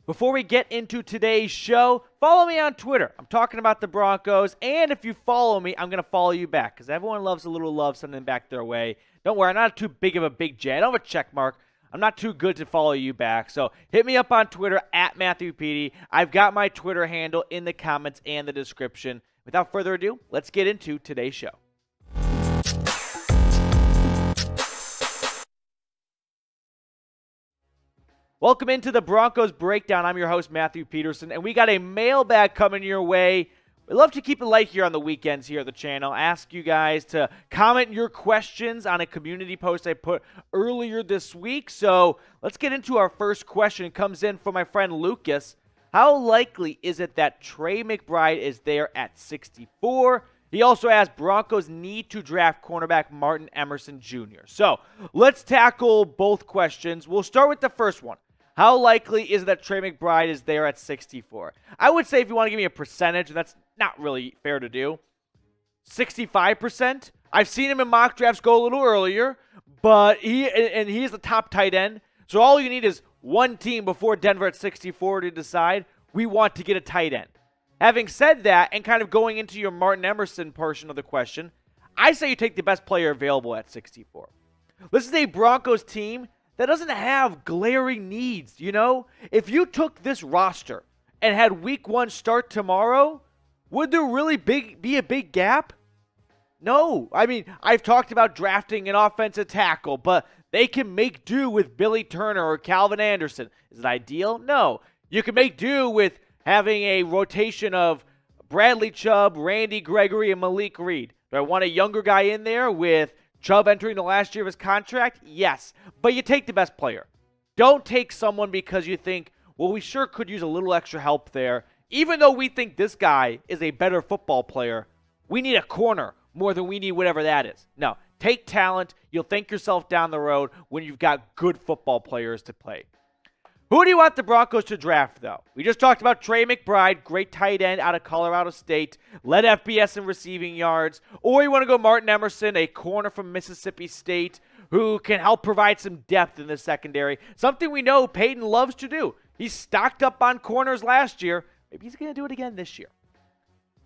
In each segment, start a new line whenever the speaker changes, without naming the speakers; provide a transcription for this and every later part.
Before we get into today's show, follow me on Twitter. I'm talking about the Broncos, and if you follow me, I'm going to follow you back because everyone loves a little love sending back their way. Don't worry, I'm not too big of a big J. I don't have a check mark. I'm not too good to follow you back. So hit me up on Twitter at Matthew Petey. I've got my Twitter handle in the comments and the description. Without further ado, let's get into today's show. Welcome into the Broncos Breakdown. I'm your host, Matthew Peterson, and we got a mailbag coming your way. We love to keep it light here on the weekends here at the channel. Ask you guys to comment your questions on a community post I put earlier this week. So let's get into our first question. It comes in from my friend Lucas. How likely is it that Trey McBride is there at 64? He also asked, Broncos need to draft cornerback Martin Emerson Jr. So let's tackle both questions. We'll start with the first one. How likely is it that Trey McBride is there at 64? I would say if you want to give me a percentage, and that's not really fair to do, 65%. I've seen him in mock drafts go a little earlier, but he's the top tight end. So all you need is one team before Denver at 64 to decide we want to get a tight end. Having said that, and kind of going into your Martin Emerson portion of the question, I say you take the best player available at 64. This is a Broncos team that doesn't have glaring needs, you know? If you took this roster and had week 1 start tomorrow, would there really be a big gap? No. I mean, I've talked about drafting an offensive tackle, but they can make do with Billy Turner or Calvin Anderson. Is it ideal? No. You can make do with having a rotation of Bradley Chubb, Randy Gregory, and Malik Reed. Do I want a younger guy in there with Chubb entering the last year of his contract? Yes. But you take the best player. Don't take someone because you think, well, we sure could use a little extra help there. Even though we think this guy is a better football player, we need a corner more than we need whatever that is. No. Take talent. You'll thank yourself down the road when you've got good football players to play. Who do you want the Broncos to draft, though? We just talked about Trey McBride, great tight end out of Colorado State, led FBS in receiving yards. Or you want to go Martin Emerson, a corner from Mississippi State, who can help provide some depth in the secondary. Something we know Peyton loves to do. He stocked up on corners last year. Maybe he's going to do it again this year.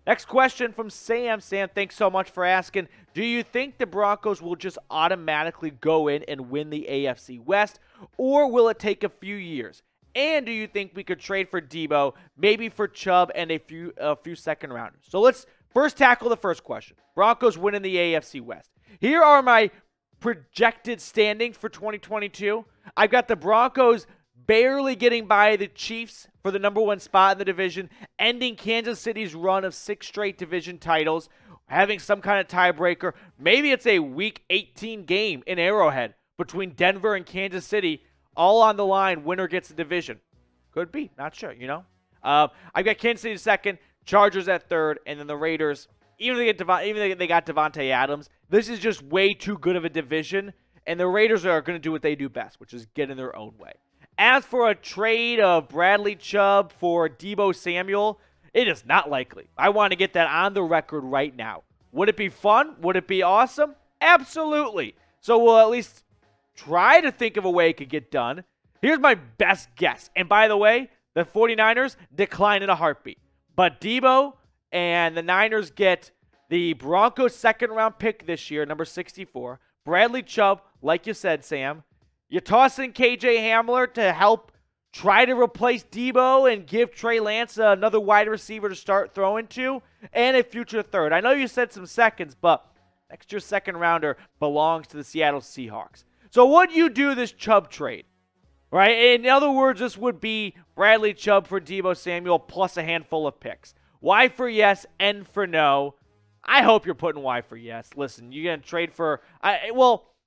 Next question from Sam. Sam, thanks so much for asking. Do you think the Broncos will just automatically go in and win the AFC West, or will it take a few years? And do you think we could trade for Deebo, maybe for Chubb and a few second rounders? So let's first tackle the first question. Broncos winning the AFC West. Here are my projected standings for 2022. I've got the Broncos barely getting by the Chiefs for the #1 spot in the division, ending Kansas City's run of 6 straight division titles, having some kind of tiebreaker. Maybe it's a Week 18 game in Arrowhead between Denver and Kansas City, all on the line. Winner gets the division. Could be. Not sure, you know. I've got Kansas City second, Chargers at third, and then the Raiders. Even if they got Davante Adams, this is just way too good of a division, and the Raiders are going to do what they do best, which is get in their own way. As for a trade of Bradley Chubb for Deebo Samuel, it is not likely. I want to get that on the record right now. Would it be fun? Would it be awesome? Absolutely. So we'll at least try to think of a way it could get done. Here's my best guess. And by the way, the 49ers decline in a heartbeat. But Deebo and the Niners get the Broncos second-round pick this year, number 64. Bradley Chubb, like you said, Sam. You toss in KJ Hamler to help try to replace Deebo and give Trey Lance another wide receiver to start throwing to, and a future third. I know you said some seconds, but next year's second rounder belongs to the Seattle Seahawks. So would you do this Chubb trade? Right? In other words, this would be Bradley Chubb for Deebo Samuel plus a handful of picks. Y for yes, N for no. I hope you're putting Y for yes. Listen, you're going to trade for...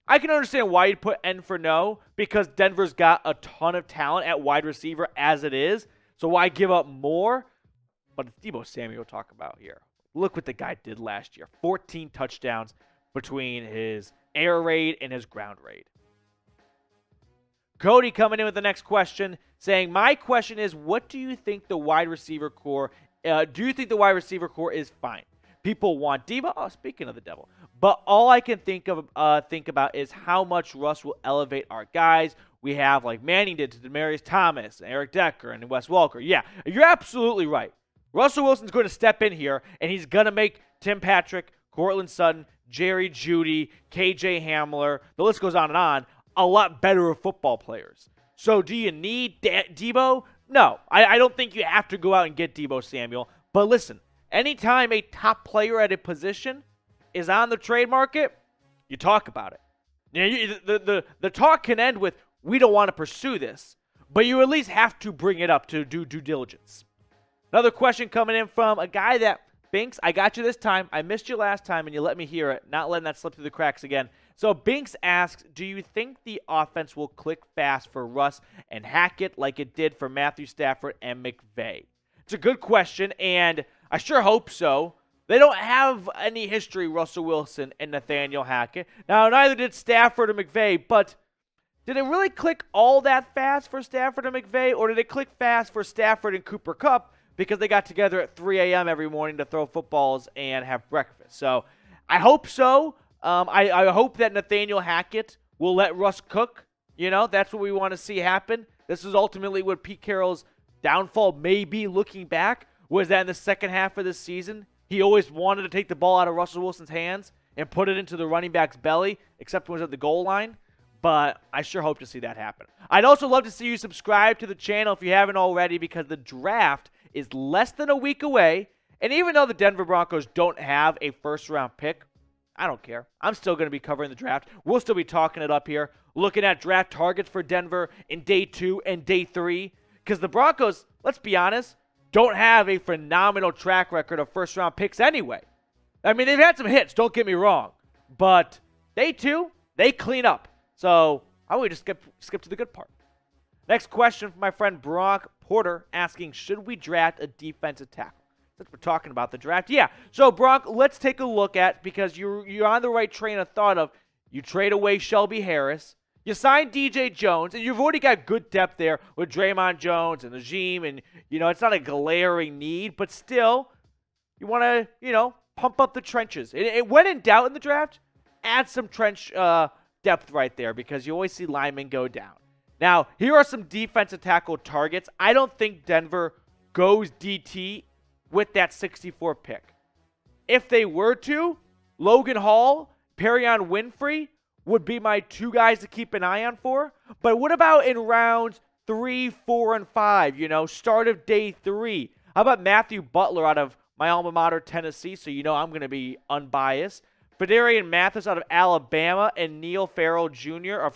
I can understand why you'd put N for no, because Denver's got a ton of talent at wide receiver as it is. So why give up more? But it's Deebo Samuel to talk about here. Look what the guy did last year. 14 touchdowns between his air raid and his ground raid. Cody coming in with the next question, saying, my question is, what do you think the wide receiver core, is fine? People want Deebo. Oh, speaking of the devil. But all I can think about is how much Russ will elevate our guys. we have like Manning did to Demaryius Thomas, and Eric Decker, and Wes Welker. Yeah, you're absolutely right. Russell Wilson's going to step in here, and he's going to make Tim Patrick, Cortland Sutton, Jerry Jeudy, KJ Hamler, the list goes on, a lot better of football players. So do you need Deebo? No, I don't think you have to go out and get Deebo Samuel. But listen, anytime a top player at a position is on the trade market, you talk about it. You know, the talk can end with, we don't want to pursue this, but you at least have to bring it up to do due diligence. Another question coming in from a guy that, Binks, I got you this time. I missed you last time, and you let me hear it. Not letting that slip through the cracks again. So Binks asks, do you think the offense will click fast for Russ and Hackett like it did for Matthew Stafford and McVay? It's a good question, and I sure hope so. They don't have any history, Russell Wilson and Nathaniel Hackett. Now, neither did Stafford or McVay, but did it really click all that fast for Stafford and McVay, or did it click fast for Stafford and Cooper Kupp because they got together at 3 a.m. every morning to throw footballs and have breakfast? So I hope so. I hope that Nathaniel Hackett will let Russ cook. You know, that's what we want to see happen. This is ultimately what Pete Carroll's downfall may be looking back, was that in the second half of the season, he always wanted to take the ball out of Russell Wilson's hands and put it into the running back's belly, except when it was at the goal line. But I sure hope to see that happen. I'd also love to see you subscribe to the channel if you haven't already, because the draft is less than a week away. And even though the Denver Broncos don't have a first-round pick, I don't care. I'm still going to be covering the draft. We'll still be talking it up here, looking at draft targets for Denver in day 2 and day 3. Because the Broncos, let's be honest, don't have a phenomenal track record of first-round picks anyway. I mean, they've had some hits, don't get me wrong. But day 2, they clean up. So I would just skip to the good part. Next question from my friend Brock Porter asking, should we draft a defensive tackle? Since we're talking about the draft. Yeah. So, Brock, let's take a look at, because you're on the right train of thought of, you trade away Shelby Harris, you sign DJ Jones, and you've already got good depth there with Draymond Jones and Najim, and, you know, it's not a glaring need, but still, you want to, you know, pump up the trenches. When in doubt in the draft, add some trench depth right there, because you always see linemen go down. Now, here are some defensive tackle targets. I don't think Denver goes DT with that 64 pick. If they were to, Logan Hall, Perrion Winfrey would be my 2 guys to keep an eye on for. But what about in rounds 3, 4, and 5, you know, start of day 3? How about Matthew Butler out of my alma mater, Tennessee, so you know I'm going to be unbiased. Fedarian Mathis out of Alabama, and Neil Farrell Jr.,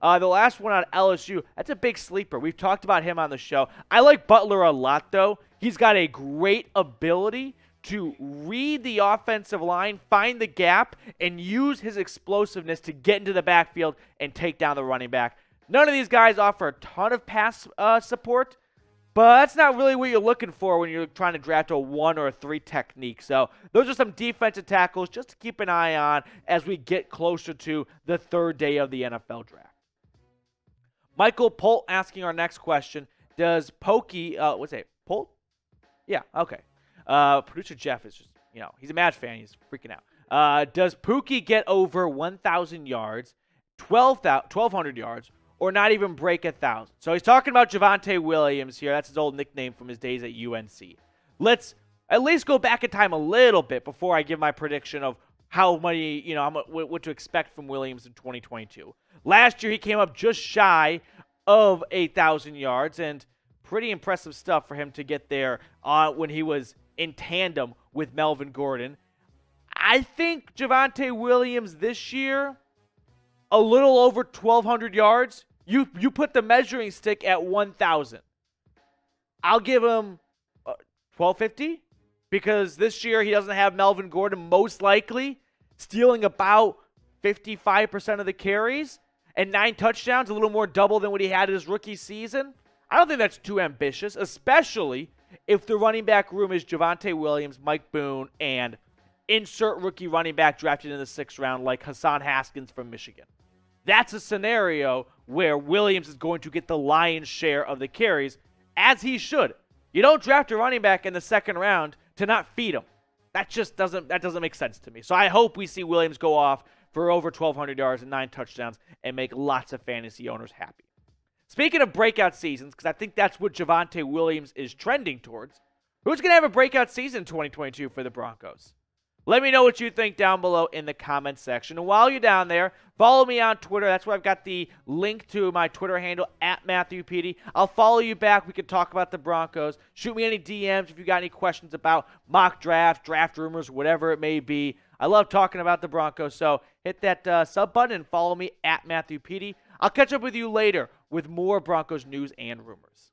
the last one out of LSU. That's a big sleeper. We've talked about him on the show. I like Butler a lot, though. He's got a great ability to read the offensive line, find the gap, and use his explosiveness to get into the backfield and take down the running back. None of these guys offer a ton of pass support, but that's not really what you're looking for when you're trying to draft a 1 or a 3 technique. So those are some defensive tackles just to keep an eye on as we get closer to the 3rd day of the NFL draft. Michael Polt asking our next question. Does Pokey, what's it, Polt? Yeah, okay. Producer Jeff is just, you know, he's a Mavs fan. He's freaking out. Does Pookie get over 1,000 yards, 1,200 yards, or not even break 1,000? So he's talking about Javonte Williams here. That's his old nickname from his days at UNC. Let's at least go back in time a little bit before I give my prediction of how many, you know, what to expect from Williams in 2022. Last year, he came up just shy of 8,000 yards, and pretty impressive stuff for him to get there when he was in tandem with Melvin Gordon. I think Javonte Williams this year, a little over 1,200 yards. You put the measuring stick at 1,000. I'll give him 1,250, because this year he doesn't have Melvin Gordon, most likely stealing about 55% of the carries, and 9 touchdowns, a little more double than what he had in his rookie season. I don't think that's too ambitious, especially if the running back room is Javonte Williams, Mike Boone, and insert rookie running back drafted in the 6th round like Hassan Haskins from Michigan. That's a scenario where Williams is going to get the lion's share of the carries, as he should. You don't draft a running back in the 2nd round to not feed him. That doesn't make sense to me. So I hope we see Williams go off for over 1,200 yards and 9 touchdowns and make lots of fantasy owners happy. Speaking of breakout seasons, because I think that's what Javonte Williams is trending towards, who's going to have a breakout season in 2022 for the Broncos? Let me know what you think down below in the comments section. And while you're down there, follow me on Twitter. That's where I've got the link to my Twitter handle, @MatthewPD. I'll follow you back. We can talk about the Broncos. Shoot me any DMs if you got any questions about mock draft, draft rumors, whatever it may be. I love talking about the Broncos, so hit that sub button and follow me @MatthewPD. I'll catch up with you later with more Broncos news and rumors.